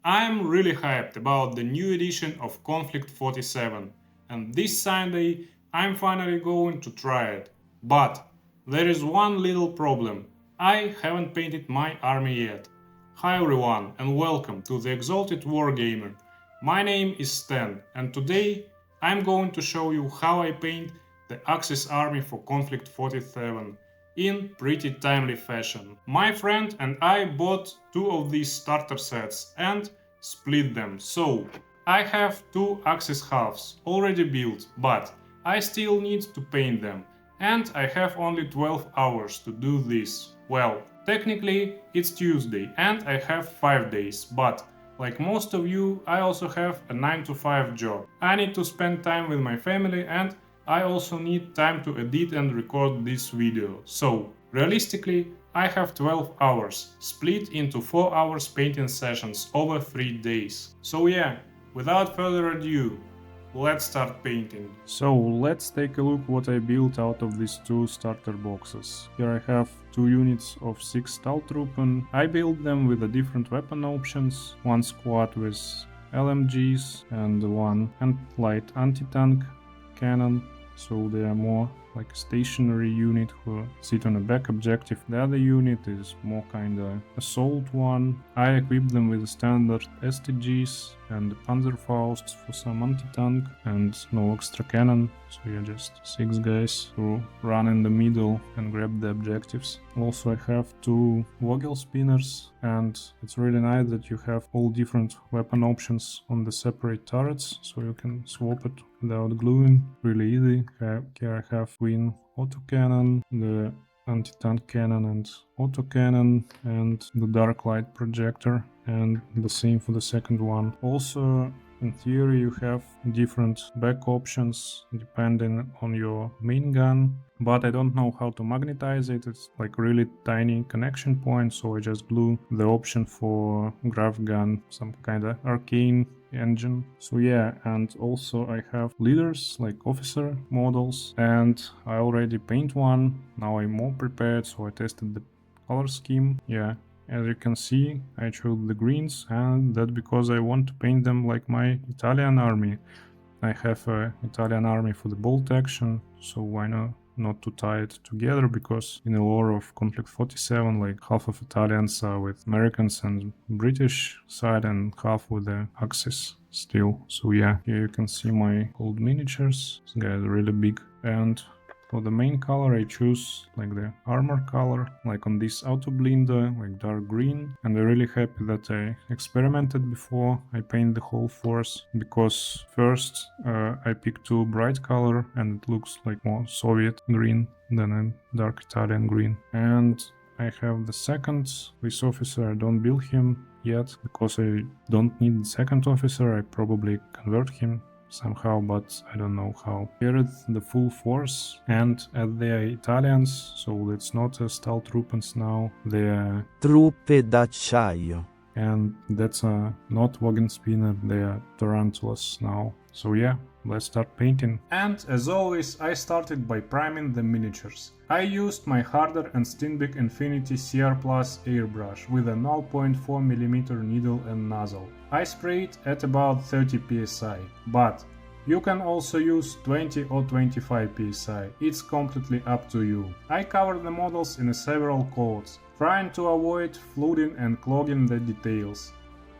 I'm really hyped about the new edition of Konflikt 47, and this Sunday I'm finally going to try it. But there is one little problem. I haven't painted my army yet. Hi everyone and welcome to the Exalted Wargamer. My name is Stan and today I'm going to show you how I paint the Axis army for Konflikt 47 in pretty timely fashion. My friend and I bought two of these starter sets and split them. So I have two Axis halves already built, but I still need to paint them. And I have only 12 hours to do this. Well, technically it's Tuesday and I have 5 days, but like most of you, I also have a 9 to 5 job. I need to spend time with my family and I also need time to edit and record this video. So, realistically, I have 12 hours, split into 4 hours painting sessions over 3 days. So yeah, without further ado, let's start painting. So let's take a look what I built out of these two starter boxes. Here I have two units of 6 Stahltruppen. I built them with the different weapon options, one squad with LMGs and one light anti-tank cannon, so they are more like a stationary unit who sit on a back objective. The other unit is more kinda assault one. I equipped them with standard STGs and Panzerfausts for some anti-tank and no extra cannon, so you're just 6 guys who run in the middle and grab the objectives. Also I have two Vogel spinners, and it's really nice that you have all different weapon options on the separate turrets, so you can swap it without gluing, really easy. Here I have twin autocannon, the anti-tank cannon and autocannon, and the dark light projector, and the same for the second one. Also, in theory, you have different back options depending on your main gun, but I don't know how to magnetize it. It's like really tiny connection point, so I just glue the option for grav gun, some kind of arcane engine. So yeah, and also I have leaders like officer models, and I already paint one. Now I'm more prepared, so I tested the color scheme. Yeah, as you can see, I chose the greens, and that's because I want to paint them like my Italian army. I have an Italian army for the bolt action, so why not to tie it together, because in the lore of Konflikt 47, like half of Italians are with Americans and British side and half with the Axis still. So yeah, here you can see my old miniatures. This guy is really big. And for the main color I choose like the armor color, like on this auto blinder, like dark green. And I'm really happy that I experimented before I paint the whole force, because first I picked too bright color and it looks like more Soviet green than a dark Italian green. And I have the second, this officer. I don't build him yet because I don't need the second officer. I probably convert him somehow, but I don't know how. Here is the full force, and as they are Italians, so it's not Stahltruppens now, they are Truppe d'acciaio. and that's not Wagenspinner, they are Tarantulas now. So yeah, let's start painting. And as always, I started by priming the miniatures. I used my Harder and Steenbeck Infinity CR Plus airbrush with a 0.4mm needle and nozzle. I sprayed at about 30 psi, but you can also use 20 or 25 psi, it's completely up to you. I covered the models in several coats, trying to avoid flooding and clogging the details.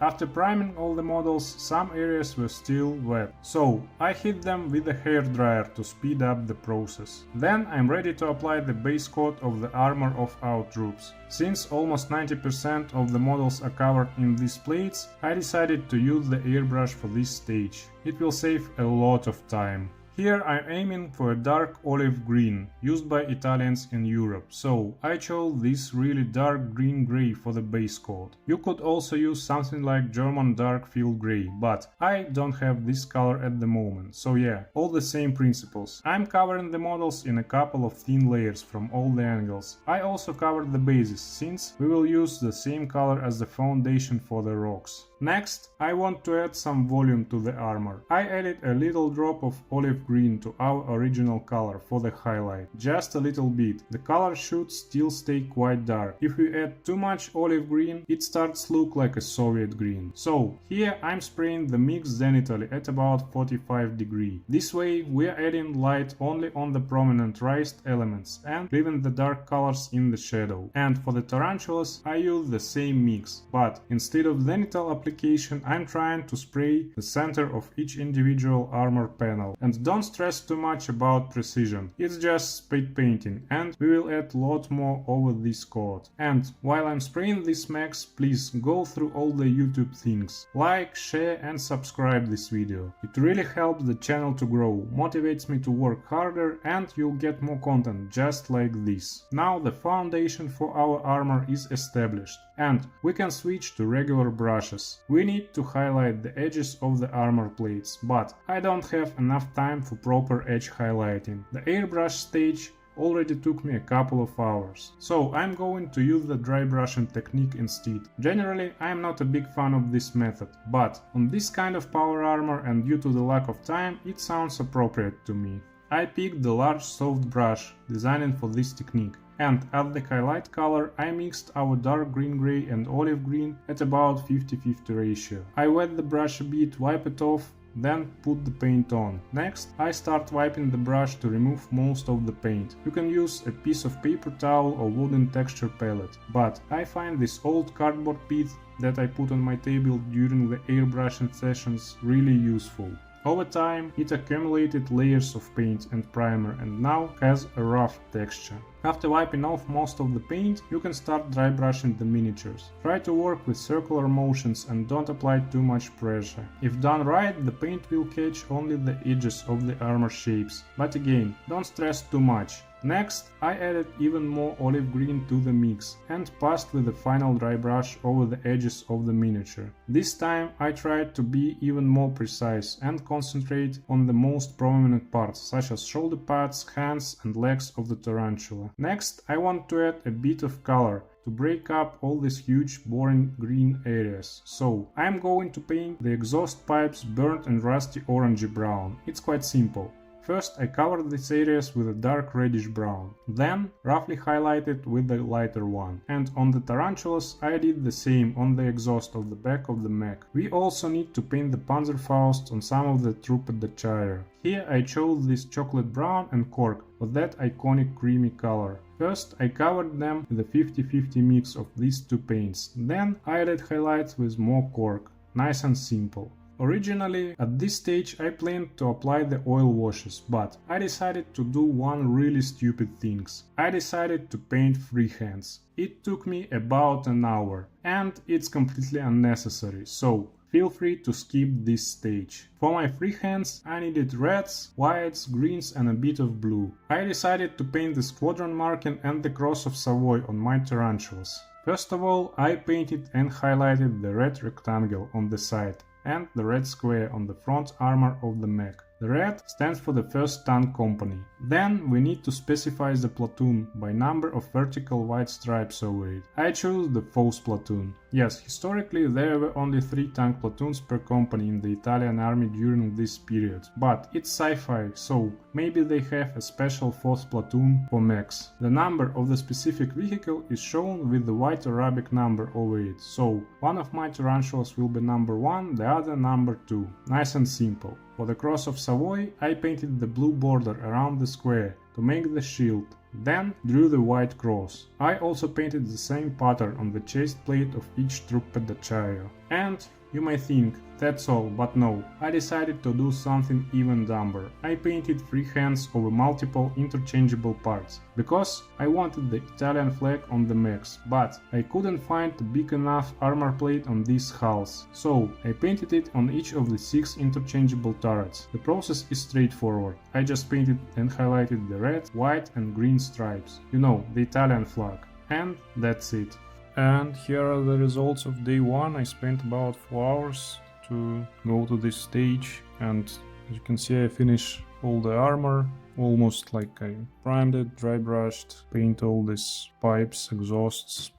After priming all the models, some areas were still wet, so I hit them with a hairdryer to speed up the process. Then I'm ready to apply the base coat of the armor of our troops. Since almost 90% of the models are covered in these plates, I decided to use the airbrush for this stage. It will save a lot of time. Here I'm aiming for a dark olive green, used by Italians in Europe, so I chose this really dark green-grey for the base coat. You could also use something like German dark field grey, but I don't have this color at the moment, so yeah, all the same principles. I'm covering the models in a couple of thin layers from all the angles. I also covered the bases, since we will use the same color as the foundation for the rocks. Next, I want to add some volume to the armor. I added a little drop of olive green to our original color for the highlight. Just a little bit. The color should still stay quite dark. If we add too much olive green, it starts to look like a Soviet green. So, here I'm spraying the mix zenithally at about 45 degrees. This way we are adding light only on the prominent raised elements and leaving the dark colors in the shadow. And for the tarantulas I use the same mix, but instead of zenithal application I'm trying to spray the center of each individual armor panel. And don't stress too much about precision, it's just spray painting and we will add a lot more over this coat. And while I'm spraying these mechs, please go through all the YouTube things. Like, share and subscribe this video. It really helps the channel to grow, motivates me to work harder and you'll get more content just like this. Now the foundation for our armor is established and we can switch to regular brushes. We need to highlight the edges of the armor plates, but I don't have enough time for proper edge highlighting. The airbrush stage already took me a couple of hours, so I'm going to use the dry brushing technique instead. Generally, I'm not a big fan of this method, but on this kind of power armor and due to the lack of time, it sounds appropriate to me. I picked the large soft brush designed for this technique, and as the highlight color I mixed our dark green-gray and olive green at about 50-50 ratio. I wet the brush a bit, wipe it off, then put the paint on. Next, I start wiping the brush to remove most of the paint. You can use a piece of paper towel or wooden texture palette, but I find this old cardboard piece that I put on my table during the airbrushing sessions really useful. Over time, it accumulated layers of paint and primer and now has a rough texture. After wiping off most of the paint, you can start dry brushing the miniatures. Try to work with circular motions and don't apply too much pressure. If done right, the paint will catch only the edges of the armor shapes, but again, don't stress too much. Next, I added even more olive green to the mix and passed with the final dry brush over the edges of the miniature. This time I tried to be even more precise and concentrate on the most prominent parts, such as shoulder pads, hands and legs of the tarantula. Next, I want to add a bit of color to break up all these huge boring green areas. So I'm going to paint the exhaust pipes burnt and rusty orangey brown. It's quite simple. First I covered these areas with a dark reddish brown, then roughly highlighted with the lighter one. And on the tarantulas I did the same on the exhaust of the back of the mech. We also need to paint the Panzerfaust on some of the tabletop-ready. Here I chose this chocolate brown and cork for that iconic creamy color. First I covered them with a 50-50 mix of these two paints, then I added highlights with more cork. Nice and simple. Originally, at this stage I planned to apply the oil washes, but I decided to do one really stupid thing. I decided to paint freehands. It took me about an hour, and it's completely unnecessary, so feel free to skip this stage. For my freehands I needed reds, whites, greens and a bit of blue. I decided to paint the squadron marking and the cross of Savoy on my tarantulas. First of all, I painted and highlighted the red rectangle on the side and the red square on the front armor of the mech. The red stands for the first tank company. Then we need to specify the platoon by number of vertical white stripes over it. I chose the Foes platoon. Yes, historically there were only 3 tank platoons per company in the Italian army during this period, but it's sci-fi, so maybe they have a special 4th platoon for mechs. The number of the specific vehicle is shown with the white Arabic number over it, so one of my tarantulas will be number 1, the other number 2. Nice and simple. For the cross of Savoy, I painted the blue border around the square to make the shield, then drew the white cross. I also painted the same pattern on the chest plate of each truppe d'acciaio. And you may think, that's all, but no, I decided to do something even dumber. I painted freehands over multiple interchangeable parts, because I wanted the Italian flag on the mechs, but I couldn't find a big enough armor plate on these hulls, so I painted it on each of the 6 interchangeable turrets. The process is straightforward. I just painted and highlighted the red, white and green stripes. You know, the Italian flag. And that's it. And here are the results of day 1. I spent about 4 hours to go to this stage, and as you can see I finished all the armor, almost like I primed it, dry brushed, paint all these pipes, exhausts,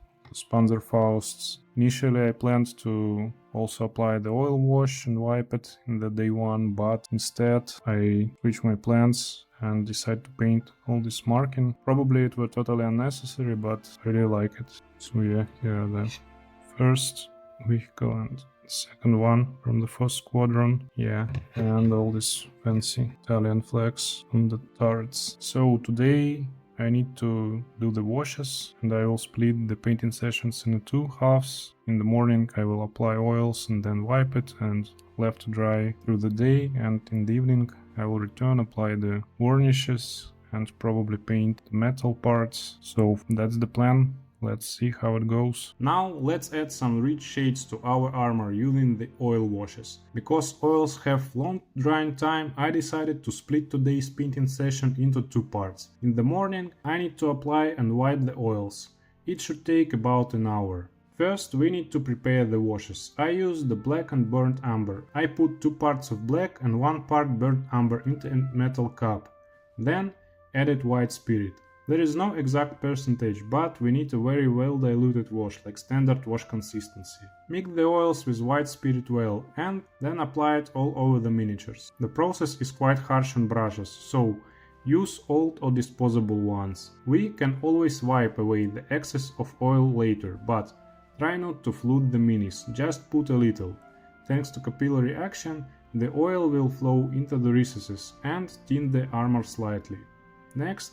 Panzerfausts. Initially I planned to also apply the oil wash and wipe it in the day 1, but instead I switched my plans and decided to paint all this marking. Probably it was totally unnecessary, but I really like it. So yeah, here are the first vehicle and second one from the first squadron. Yeah, and all these fancy Italian flags on the turrets. So today I need to do the washes, and I will split the painting sessions into 2 halves. In the morning I will apply oils and then wipe it and left to dry through the day, and in the evening I will return, apply the varnishes and probably paint the metal parts. So that's the plan. Let's see how it goes. Now let's add some rich shades to our armor using the oil washes. Because oils have long drying time, I decided to split today's painting session into 2 parts. In the morning I need to apply and wipe the oils. It should take about an hour. First we need to prepare the washes. I used the black and burnt umber. I put 2 parts of black and 1 part burnt umber into a metal cup. Then added white spirit. There is no exact percentage, but we need a very well diluted wash, like standard wash consistency. Mix the oils with white spirit well and then apply it all over the miniatures. The process is quite harsh on brushes, so use old or disposable ones. We can always wipe away the excess of oil later, but try not to flood the minis, just put a little. Thanks to capillary action, the oil will flow into the recesses and tint the armor slightly. Next,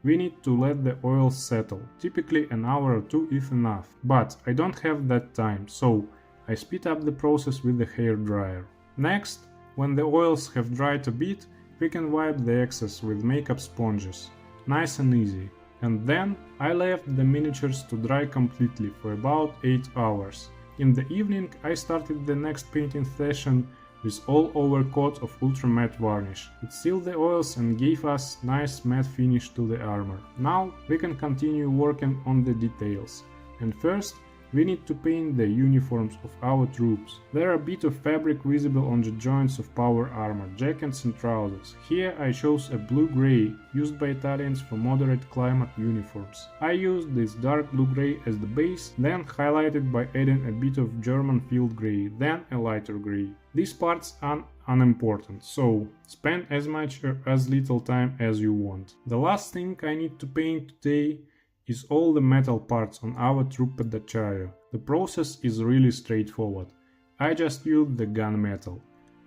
we need to let the oils settle. Typically an hour or 2 is enough, but I don't have that time, so I speed up the process with the hair dryer. Next, when the oils have dried a bit, we can wipe the excess with makeup sponges. Nice and easy. And then I left the miniatures to dry completely for about 8 hours. In the evening I started the next painting session with all over coat of ultra matte varnish. It sealed the oils and gave us nice matte finish to the armor. Now we can continue working on the details. And first we need to paint the uniforms of our troops. There are a bit of fabric visible on the joints of power armor, jackets and trousers. Here I chose a blue-grey, used by Italians for moderate climate uniforms. I used this dark blue-grey as the base, then highlighted by adding a bit of German field grey, then a lighter grey. These parts are unimportant, so spend as much or as little time as you want. The last thing I need to paint today is all the metal parts on our troop pedacciaio. The process is really straightforward. I just used the gun metal.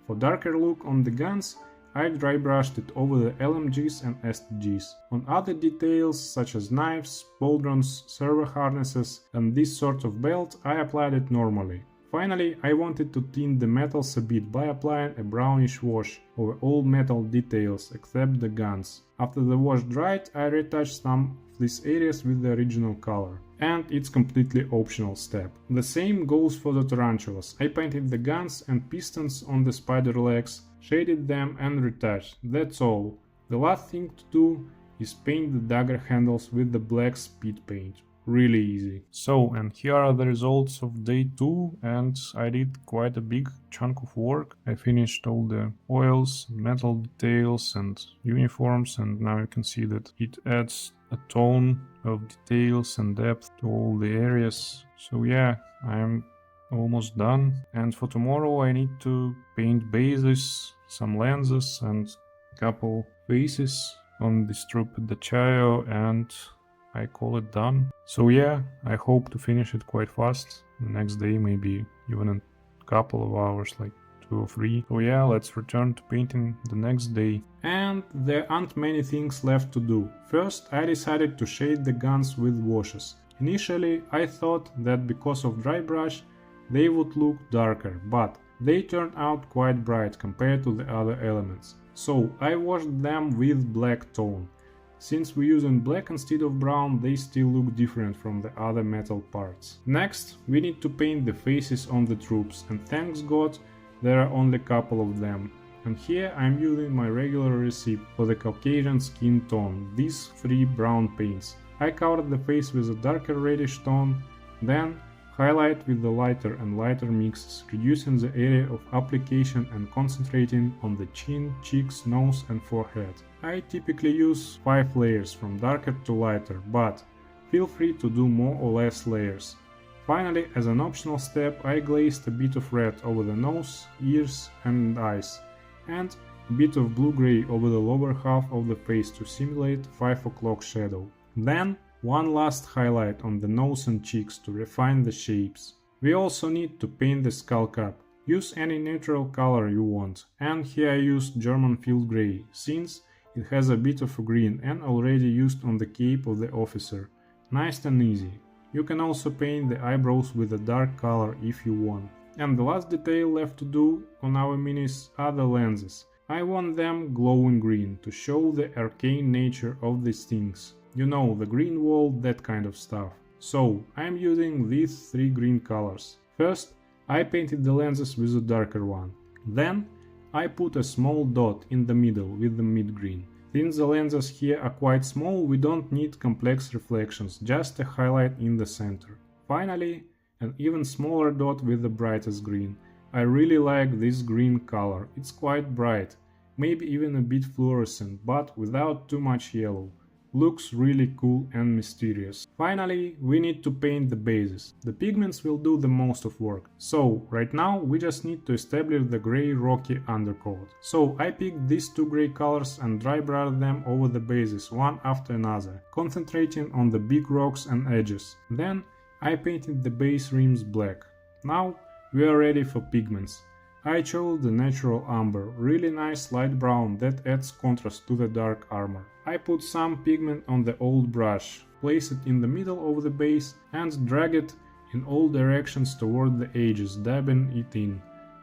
For darker look on the guns, I dry brushed it over the LMGs and STGs. On other details such as knives, pauldrons, server harnesses and this sort of belt, I applied it normally. Finally, I wanted to tint the metals a bit by applying a brownish wash over all metal details except the guns. After the wash dried, I retouched some of these areas with the original color. And it's completely optional step. The same goes for the tarantulas. I painted the guns and pistons on the spider legs, shaded them and retouched. That's all. The last thing to do is paint the dagger handles with the black speed paint. Really easy. So, and here are the results of day 2, and I did quite a big chunk of work. I finished all the oils, metal details and uniforms, and now you can see that it adds a tone of details and depth to all the areas. So yeah, I'm almost done. And for tomorrow I need to paint bases, some lenses and a couple faces on this troop at the Chayo, and I call it done. So yeah, I hope to finish it quite fast. The next day, maybe even a couple of hours, like 2 or 3. So yeah, let's return to painting the next day. And there aren't many things left to do. First, I decided to shade the guns with washes. Initially, I thought that because of dry brush, they would look darker, but they turned out quite bright compared to the other elements. So I washed them with black tone. Since we're using black instead of brown, they still look different from the other metal parts. Next, we need to paint the faces on the troops, and thanks God there are only a couple of them. And here I'm using my regular recipe for the Caucasian skin tone, these 3 brown paints. I covered the face with a darker reddish tone, then highlight with the lighter and lighter mixes, reducing the area of application and concentrating on the chin, cheeks, nose and forehead. I typically use 5 layers from darker to lighter, but feel free to do more or less layers. Finally, as an optional step, I glazed a bit of red over the nose, ears and eyes, and a bit of blue-grey over the lower half of the face to simulate 5 o'clock shadow. Then, one last highlight on the nose and cheeks to refine the shapes. We also need to paint the skull cap. Use any neutral color you want, and here I used German field grey, since it has a bit of a green and already used on the cape of the officer. Nice and easy. You can also paint the eyebrows with a dark color if you want. And the last detail left to do on our minis are the lenses. I want them glowing green to show the arcane nature of these things. You know, the green wall, that kind of stuff. So, I'm using these 3 green colors. First, I painted the lenses with a darker one. Then, I put a small dot in the middle with the mid green. Since the lenses here are quite small, we don't need complex reflections, just a highlight in the center. Finally, an even smaller dot with the brightest green. I really like this green color, it's quite bright, maybe even a bit fluorescent, but without too much yellow. Looks really cool and mysterious. Finally, we need to paint the bases. The pigments will do the most of work. So, right now we just need to establish the grey rocky undercoat. So, I picked these 2 grey colors and dry brushed them over the bases one after another, concentrating on the big rocks and edges. Then, I painted the base rims black. Now, we are ready for pigments. I chose the natural umber, really nice light brown that adds contrast to the dark armor. I put some pigment on the old brush, place it in the middle of the base and drag it in all directions toward the edges, dabbing it in.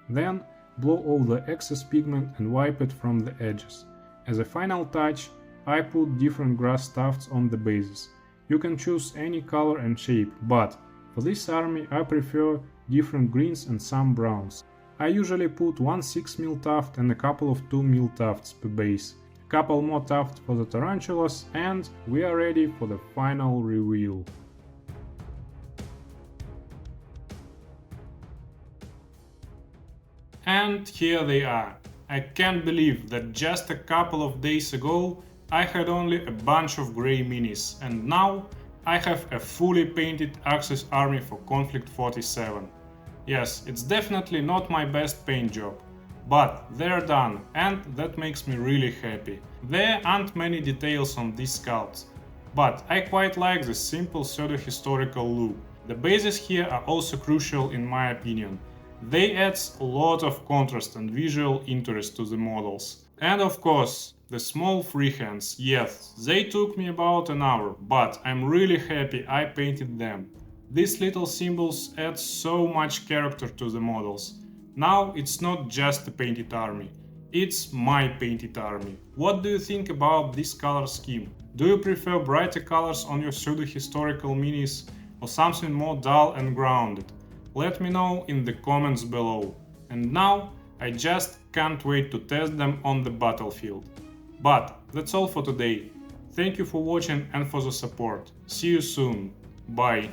Then blow off the excess pigment and wipe it from the edges. As a final touch, I put different grass tufts on the bases. You can choose any color and shape, but for this army I prefer different greens and some browns. I usually put one 6mm tuft and a couple of 2mm tufts per base, a couple more tufts for the tarantulas, and we are ready for the final reveal. And here they are. I can't believe that just a couple of days ago I had only a bunch of grey minis, and now I have a fully painted Axis army for Konflikt 47. Yes, it's definitely not my best paint job, but they're done and that makes me really happy. There aren't many details on these sculpts, but I quite like the simple pseudo-historical look. The bases here are also crucial in my opinion. They add a lot of contrast and visual interest to the models. And of course, the small freehands, yes, they took me about an hour, but I'm really happy I painted them. These little symbols add so much character to the models. Now it's not just a painted army, it's my painted army. What do you think about this color scheme? Do you prefer brighter colors on your pseudo-historical minis or something more dull and grounded? Let me know in the comments below. And now I just can't wait to test them on the battlefield. But that's all for today. Thank you for watching and for the support. See you soon. Bye.